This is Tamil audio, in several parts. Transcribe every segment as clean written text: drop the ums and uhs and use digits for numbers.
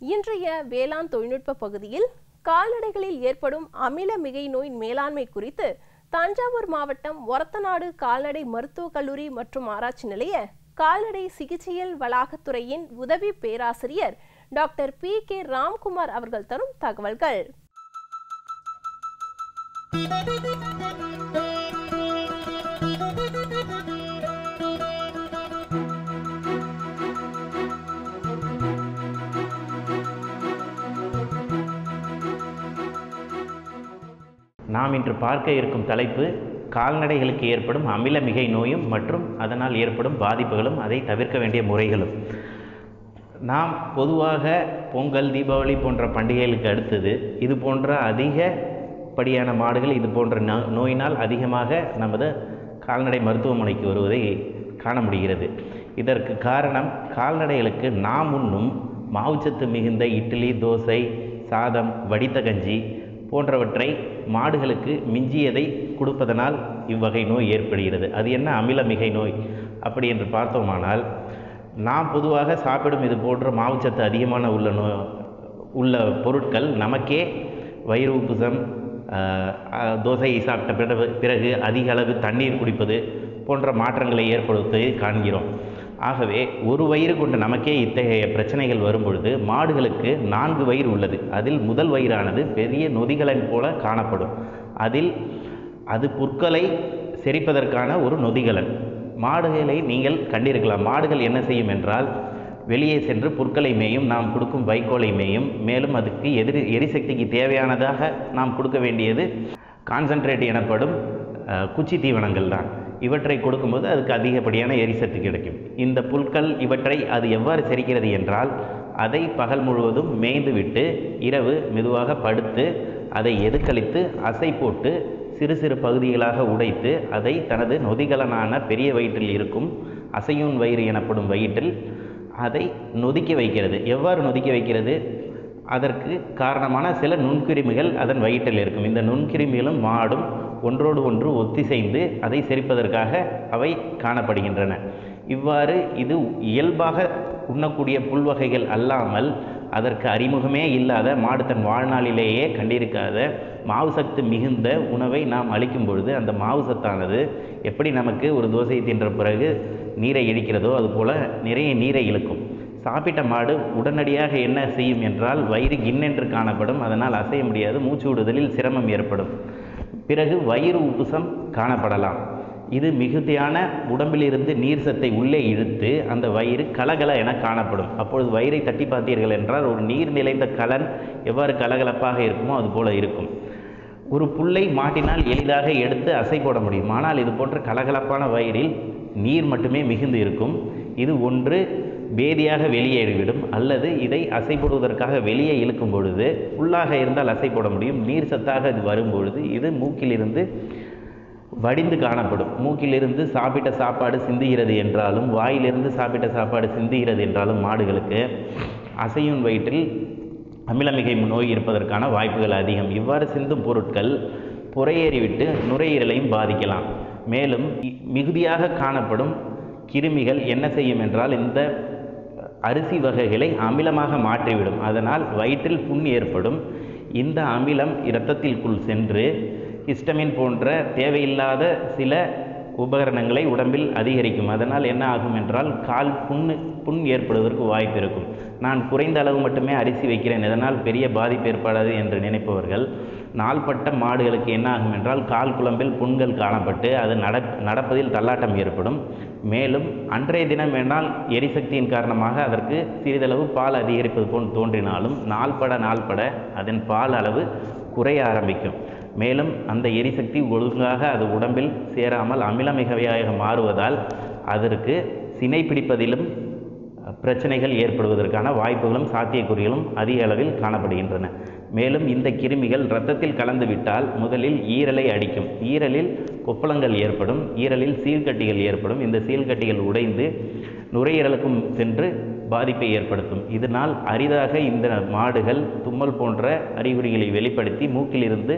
இன்றைய வேளாண் தொழில்நுட்ப பகுதியில் கால்நடைகளில் ஏற்படும் அமிலமிகை நோய் மேலாண்மை குறித்து தஞ்சாவூர் மாவட்டம் ஒரத்தநாடு கால்நடை மருத்துவக் கல்லூரி மற்றும் ஆராய்ச்சி நிலைய கால்நடை சிகிச்சையியல் வளாகத்துறையின் உதவி பேராசிரியர் டாக்டர் பி.கே. ராம்குமார் அவர்கள் தரும் தகவல்கள். நாம் இன்று பார்க்க இருக்கும் தலைப்பு கால்நடைகளுக்கு ஏற்படும் அமிலமிகை நோயும் மற்றும் அதனால் ஏற்படும் பாதிப்புகளும் அதை தவிர்க்க வேண்டிய முறைகளும். நாம் பொதுவாக பொங்கல், தீபாவளி போன்ற பண்டிகைகளுக்கு அடுத்தது இது போன்ற அதிகப்படியான மாடுகள் இது போன்ற நோயினால் அதிகமாக நமது கால்நடை மருத்துவமனைக்கு வருவதை காண முடிகிறது. இதற்கு காரணம் கால்நடைகளுக்கு நாம் உண்ணும் மாவுச்சத்து மிகுந்த இட்லி, தோசை, சாதம், வடித்த கஞ்சி போன்றவற்றை மாடுகளுக்கு மிஞ்சியதை கொடுப்பதனால் இவ்வகை நோய் ஏற்படுகிறது. அது என்ன அமிலமிகை நோய் அப்படி என்று பார்த்தோமானால், நாம் பொதுவாக சாப்பிடும் இது போன்ற மாவுச்சத்து அதிகமான உள்ள பொருட்கள் நமக்கே வயிறு உப்புசம், தோசையை சாப்பிட்ட பிறகு அதிக அளவு தண்ணீர் குடிப்பது போன்ற மாற்றங்களை ஏற்படுத்துவதை காண்கிறோம். ஆகவே ஒரு வயிறு கொண்ட நமக்கே இத்தகைய பிரச்சனைகள் வரும்பொழுது மாடுகளுக்கு 4 வயிறு உள்ளது. அதில் முதல் வயிறானது பெரிய நொதிகலன் போல காணப்படும். அது புற்களை செரிப்பதற்கான ஒரு நொதிகலன். மாடுகளை நீங்கள் கண்டிருக்கலாம். மாடுகள் என்ன செய்யும் என்றால் வெளியே சென்று புற்களை மேயும், நாம் கொடுக்கும் வைக்கோலை மேயும். மேலும் அதுக்கு எரிசக்திக்கு தேவையானதாக நாம் கொடுக்க வேண்டியது கான்சன்ட்ரேட் எனப்படும் குச்சி தீவனங்கள் தான். இவற்றை கொடுக்கும்போது அதுக்கு அதிகப்படியான எரிசக்தி கிடைக்கும். இந்த புற்கள் இவற்றை அது எவ்வாறு செரிக்கிறது என்றால், அதை பகல் முழுவதும் மேய்ந்து விட்டு இரவு மெதுவாக படுத்து அதை எதுக்களித்து அசை போட்டு சிறு சிறு பகுதிகளாக உடைத்து அதை தனது நொதிகலனான பெரிய வயிற்றில் இருக்கும் அசையூன் வயிறு எனப்படும் வயிற்றில் அதை நொதிக்க வைக்கிறது. எவ்வாறு நொதிக்க வைக்கிறது? அதற்கு காரணமான சில நுண்கிருமிகள் அதன் வயிற்றில் இருக்கும். இந்த நுண்கிருமிகளும் மாடும் ஒன்றோடு ஒன்று ஒத்திசைந்து அதை செரிப்பதற்காக அவை காணப்படுகின்றன. இவ்வாறு இது இயல்பாக உண்ணக்கூடிய புல்வகைகள் அல்லாமல் அதற்கு அறிமுகமே இல்லாத, மாடு தன் வாழ்நாளிலேயே கண்டிருக்காத மாவு சத்து மிகுந்த உணவை நாம் அளிக்கும் பொழுது அந்த மாவு சத்தானது எப்படி நமக்கு ஒரு தோசை தின்ற பிறகு நீரை இழுக்கிறதோ அதுபோல் நிறைய நீரை இழுக்கும். சாப்பிட்ட மாடு உடனடியாக என்ன செய்யும் என்றால் வயிறு கிண்ணென்று காணப்படும். அதனால் அசைய முடியாது, மூச்சு விடுதலில் சிரமம் ஏற்படும். பிறகு வயிறு உப்புசம் காணப்படலாம். இது மிகுதியான உடம்பிலிருந்து நீர் சத்தை உள்ளே இழுத்து அந்த வயிறு கலகல என காணப்படும். அப்பொழுது வயிறை தட்டி பார்த்தீர்கள் என்றால் ஒரு நீர் நிறைந்த கலன் எவ்வாறு கலகலப்பாக இருக்குமோ அதுபோல இருக்கும். ஒரு புல்லை மாட்டினால் எளிதாக எடுத்து அசை போட முடியும். ஆனால் இது போன்ற கலகலப்பான வயிறில் நீர் மட்டுமே மிகுந்து இருக்கும். இது ஒன்று பேதியாக வெளியேறிவிடும், அல்லது இதை அசை போடுவதற்காக வெளியே இழுக்கும் பொழுது புல்லாக இருந்தால் அசை போட முடியும். நீர் சத்தாக இது வரும்பொழுது இது மூக்கிலிருந்து வடிந்து காணப்படும். மூக்கிலிருந்து சாப்பிட்ட சாப்பாடு சிந்துகிறது என்றாலும், வாயிலிருந்து சாப்பிட்ட சாப்பாடு சிந்துகிறது என்றாலும் மாடுகளுக்கு அசையும் வயிற்றில் அமிலமிகை நோய் இருப்பதற்கான வாய்ப்புகள் அதிகம். இவ்வாறு சிந்தும் பொருட்கள் புறையேறிவிட்டு நுரையீரலையும் பாதிக்கலாம். மேலும் மிகுதியாக காணப்படும் கிருமிகள் என்ன செய்யும் என்றால் இந்த அரிசி வகைகளை அமிலமாக மாற்றிவிடும். அதனால் வயிற்றில் புண் ஏற்படும். இந்த அமிலம் இரத்தத்திற்குள் சென்று ஹிஸ்டமின் போன்ற தேவையில்லாத சில உபகரணங்களை உடம்பில் அதிகரிக்கும். அதனால் என்ன ஆகும் என்றால் கால் புண் ஏற்படுவதற்கு வாய்ப்பு இருக்கும். நான் குறைந்த அளவு மட்டுமே அரிசி வைக்கிறேன், இதனால் பெரிய பாதிப்பு ஏற்படாது என்று நினைப்பவர்கள் நாள்பட்ட மாடுகளுக்கு என்ன ஆகும் என்றால் கால் குழம்பில் புண்கள் காணப்பட்டு அது நடப்பதில் தள்ளாட்டம் ஏற்படும். மேலும் அன்றைய தினம் வேணால் எரிசக்தியின் காரணமாக அதற்கு சிறிதளவு பால் அதிகரிப்பது போல் தோன்றினாலும் நாள்பட அதன் பால் அளவு குறைய ஆரம்பிக்கும். மேலும் அந்த எரிசக்தி ஒழுங்காக அது உடம்பில் சேராமல் அமிலமிகையாக மாறுவதால் அதற்கு சினை பிடிப்பதிலும் பிரச்சனைகள் ஏற்படுவதற்கான வாய்ப்புகளும் சாத்தியக்கூறுகளும் அதிக அளவில் காணப்படுகின்றன. மேலும் இந்த கிருமிகள் இரத்தத்தில் கலந்துவிட்டால் முதலில் ஈரலை அடிக்கும். ஈரலில் கொப்பளங்கள் ஏற்படும், ஈரலில் சீழ்கட்டிகள் ஏற்படும். இந்த சீழ்கட்டிகள் உடைந்து நுரையீரலுக்கும் சென்று பாதிப்பை ஏற்படுத்தும். இதனால் அரிதாக இந்த மாடுகள் தும்மல் போன்ற அறிகுறிகளை வெளிப்படுத்தி மூக்கிலிருந்து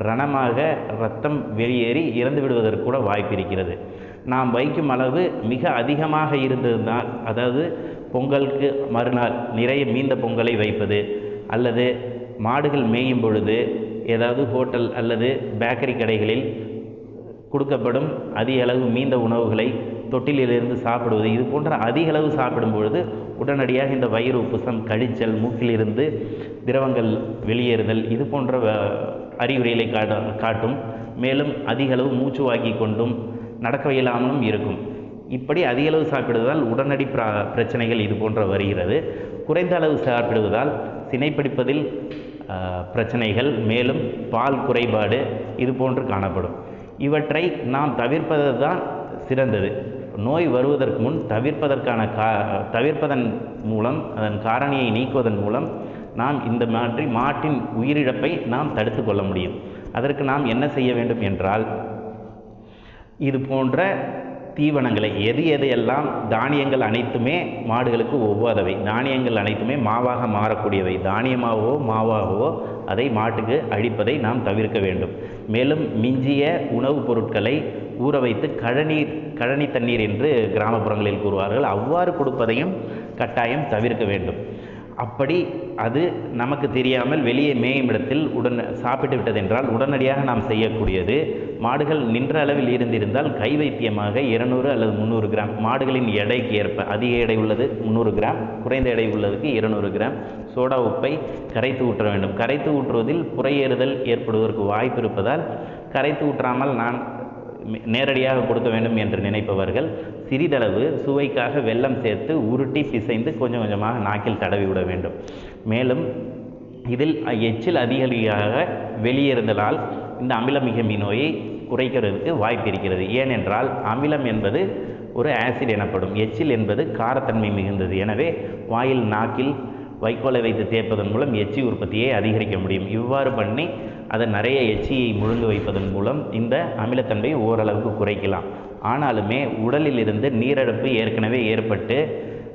ரணமாக இரத்தம் வெளியேறி இறந்து விடுவதற்கு கூட வாய்ப்பு இருக்கிறது. நாம் வைக்கும் அளவு மிக அதிகமாக இருந்ததுனால், அதாவது பொங்கலுக்கு மறுநாள் நிறைய மீந்த பொங்கலை வைப்பது, அல்லது மாடுகள் மேயும் பொழுது ஏதாவது ஹோட்டல் அல்லது பேக்கரி கடைகளில் கொடுக்கப்படும் அதிக அளவு மீந்த உணவுகளை தொட்டிலிலிருந்து சாப்பிடுவது, இது போன்ற அதிக அளவு சாப்பிடும் பொழுது உடனடியாக இந்த வயிறு உப்புசம், கழிச்சல், மூக்கிலிருந்து திரவங்கள் வெளியேறுதல், இது போன்ற அறிகுறிகளை காட்டும். மேலும் அதிக அளவு மூச்சு வாங்கி கொண்டும் நடக்க இயலாமலும் இருக்கும். இப்படி அதிக அளவு சாப்பிடுவதால் உடனடி பிரச்சனைகள் இது போன்ற வருகிறது. குறைந்த அளவு சாப்பிடுவதால் சினைப்பிடிப்பதில் பிரச்சனைகள், மேலும் பால் குறைபாடு இது போன்று காணப்படும். இவற்றை நாம் தவிர்ப்பது தான் சிறந்தது. நோய் வருவதற்கு முன் தவிர்ப்பதன் மூலம், அதன் காரணியை நீக்குவதன் மூலம் நாம் இந்த மாட்டின் உயிரிழப்பை நாம் தடுத்து கொள்ள முடியும். அதற்கு நாம் என்ன செய்ய வேண்டும் என்றால், இது போன்ற தீவனங்களை எதையெல்லாம் தானியங்கள் அனைத்துமே மாடுகளுக்கு ஒவ்வாதவை, தானியங்கள் அனைத்துமே மாவாக மாறக்கூடியவை, தானியமாகவோ மாவாகவோ அதை மாட்டுக்கு அழிப்பதை நாம் தவிர்க்க வேண்டும். மேலும் மிஞ்சிய உணவுப் பொருட்களை ஊற வைத்து கழனி தண்ணீர் என்று கிராமப்புறங்களில் கூறுவார்கள், அவ்வாறு கொடுப்பதையும் கட்டாயம் தவிர்க்க வேண்டும். அப்படி அது நமக்கு தெரியாமல் வெளியே மேயும் இடத்தில் சாப்பிட்டு விட்டதென்றால் உடனடியாக நாம் செய்யக்கூடியது, மாடுகள் நின்ற அளவில் இருந்திருந்தால் கை வைத்தியமாக 200 அல்லது 300 கிராம், மாடுகளின் எடைக்கு ஏற்ப, அதிக எடை உள்ளது 300 கிராம், குறைந்த எடை உள்ளதுக்கு 200 கிராம் சோடா உப்பை கரைத்து ஊற்ற வேண்டும். கரைத்து ஊற்றுவதில் புறையேறுதல் ஏற்படுவதற்கு வாய்ப்பு இருப்பதால் கரைத்து ஊற்றாமல் நான் நேரடியாக கொடுக்க வேண்டும் என்று நினைப்பவர்கள் சிறிதளவு சுவைக்காக வெல்லம் சேர்த்து உருட்டி பிசைந்து கொஞ்சம் கொஞ்சமாக நாக்கில் தடவி விட வேண்டும். மேலும் இதில் எச்சில் அதிகமாக வெளியேறுதலால் இந்த அமிலமிகை நோயை குறைக்கிறதுக்கு வாய்ப்பு இருக்கிறது. ஏனென்றால் அமிலம் என்பது ஒரு ஆசிட் எனப்படும், எச்சில் என்பது காரத்தன்மை மிகுந்தது. எனவே வாயில், நாக்கில் வைக்கோலை வைத்து தேய்ப்பதன் மூலம் எச்சி உற்பத்தியை அதிகரிக்க முடியும். இவ்வாறு பண்ணி அதை நிறைய எச்சியை முழுங்க வைப்பதன் மூலம் இந்த அமிலத்தன்மையை ஓரளவுக்கு குறைக்கலாம். ஆனாலுமே உடலில் இருந்து நீரிழப்பு ஏற்கனவே ஏற்பட்டு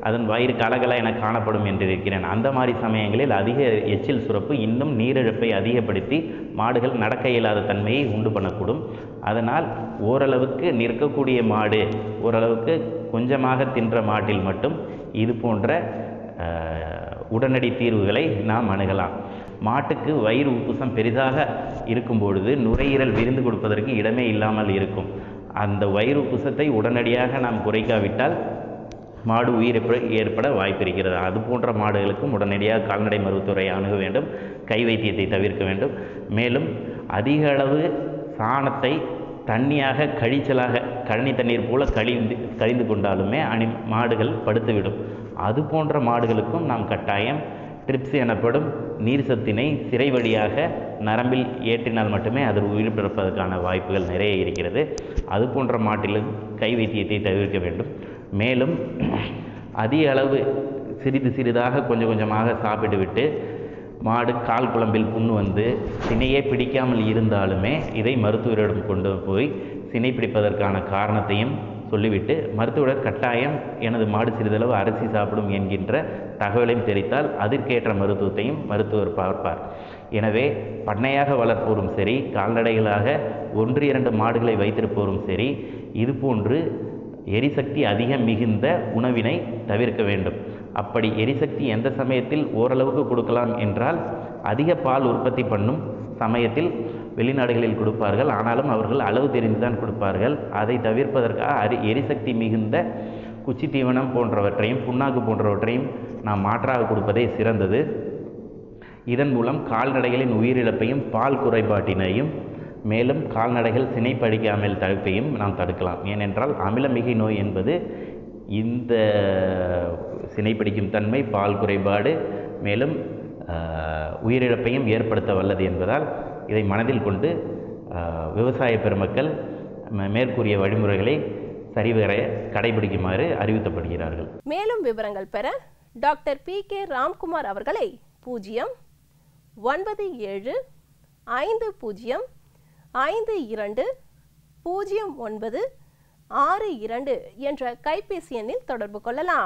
அதன் வயிறு கலகல என காணப்படும் என்று இருக்கிறேன். அந்த மாதிரி சமயங்களில் அதிக எச்சில் சுரப்பு இன்னும் நீரிழப்பை அதிகப்படுத்தி மாடுகள் நடக்க இயலாத தன்மையை உண்டு பண்ணக்கூடும். அதனால் ஓரளவுக்கு நிற்கக்கூடிய மாடு, ஓரளவுக்கு கொஞ்சமாக தின்ற மாட்டில் மட்டும் இது போன்ற உடனடி தீர்வுகளை நாம் அணுகலாம். மாட்டுக்கு வயிறு உப்புசம் பெரிதாக இருக்கும் பொழுது நுரையீரல் விருந்து கொடுப்பதற்கு இடமே இல்லாமல் இருக்கும். அந்த வயிறு உப்புசத்தை உடனடியாக நாம் குறைக்காவிட்டால் மாடு உயிரிழப்பு ஏற்பட வாய்ப்பு இருக்கிறது. அது போன்ற மாடுகளுக்கும் உடனடியாக கால்நடை மருத்துவரை அணுக வேண்டும், கை வைத்தியத்தை தவிர்க்க வேண்டும். மேலும் அதிக அளவு சாணத்தை தண்ணியாக கழிச்சலாக கழனி தண்ணீர் போல கழிந்து கொண்டாலுமே மாடுகள் படுத்துவிடும். அது போன்ற மாடுகளுக்கும் நாம் கட்டாயம் ட்ரிப்ஸ் எனப்படும் நீர் சத்தினை சிறை வழியாக நரம்பில் ஏற்றினால் மட்டுமே அது உயிர் பிறப்பதற்கான வாய்ப்புகள் நிறைய இருக்கிறது. அது போன்ற மாட்டிலும் கை வைத்தியத்தை தவிர்க்க வேண்டும். மேலும் அதிக அளவு சிறிதாக கொஞ்சம் கொஞ்சமாக சாப்பிட்டு விட்டு மாடு கால் குழம்பில் புண்ணு வந்து சினையே பிடிக்காமல் இருந்தாலுமே இதை மருத்துவரிடம் கொண்டு போய் சினை பிடிப்பதற்கான காரணத்தையும் சொல்லிவிட்டு மருத்துவர் கட்டாயம் எனது மாடு சிறிதளவு அரிசி சாப்பிடும் என்கின்ற தகவலையும் தெரிவித்தால் அதற்கேற்ற மருத்துவத்தையும் மருத்துவர் பார்ப்பார். எனவே பண்ணையாக வளர்ப்போரும் சரி, கால்நடைகளாக 1-2 மாடுகளை வைத்திருப்போரும் சரி, இதுபோன்று எரிசக்தி அதிகம் மிகுந்த உணவினை தவிர்க்க வேண்டும். அப்படி எரிசக்தி எந்த சமயத்தில் ஓரளவுக்கு கொடுக்கலாம் என்றால், அதிக பால் உற்பத்தி பண்ணும் சமயத்தில் வெளிநாடுகளில் கொடுப்பார்கள். ஆனாலும் அவர்கள் அளவு தெரிந்துதான் கொடுப்பார்கள். அதை தவிர்ப்பதற்காக எரிசக்தி மிகுந்த குச்சி தீவனம் போன்றவற்றையும் புண்ணாக்கு போன்றவற்றையும் நாம் மாற்றாக கொடுப்பதே சிறந்தது. இதன் மூலம் கால்நடைகளின் உயிரிழப்பையும் பால் குறைபாட்டினையும் மேலும் கால்நடைகள் சினைப்படிக்காமல் தடுப்பையும் நாம் தடுக்கலாம். ஏனென்றால் அமிலமிகை நோய் என்பது இந்த சினைப்பிடிக்கும் தன்மை, பால் குறைபாடு மேலும் உயிரிழப்பையும் ஏற்படுத்த வல்லது என்பதால் இதை மனதில் கொண்டு விவசாய பெருமக்கள் மேற்கூறிய வழிமுறைகளை சரிவர கடைபிடிக்குமாறு அறிவுறுத்தப்படுகிறார்கள். மேலும் விவரங்கள் பெற டாக்டர் PK ராம்குமார் அவர்களை 09750520962 என்ற கைபேசி எண்ணில் தொடர்பு கொள்ளலாம்.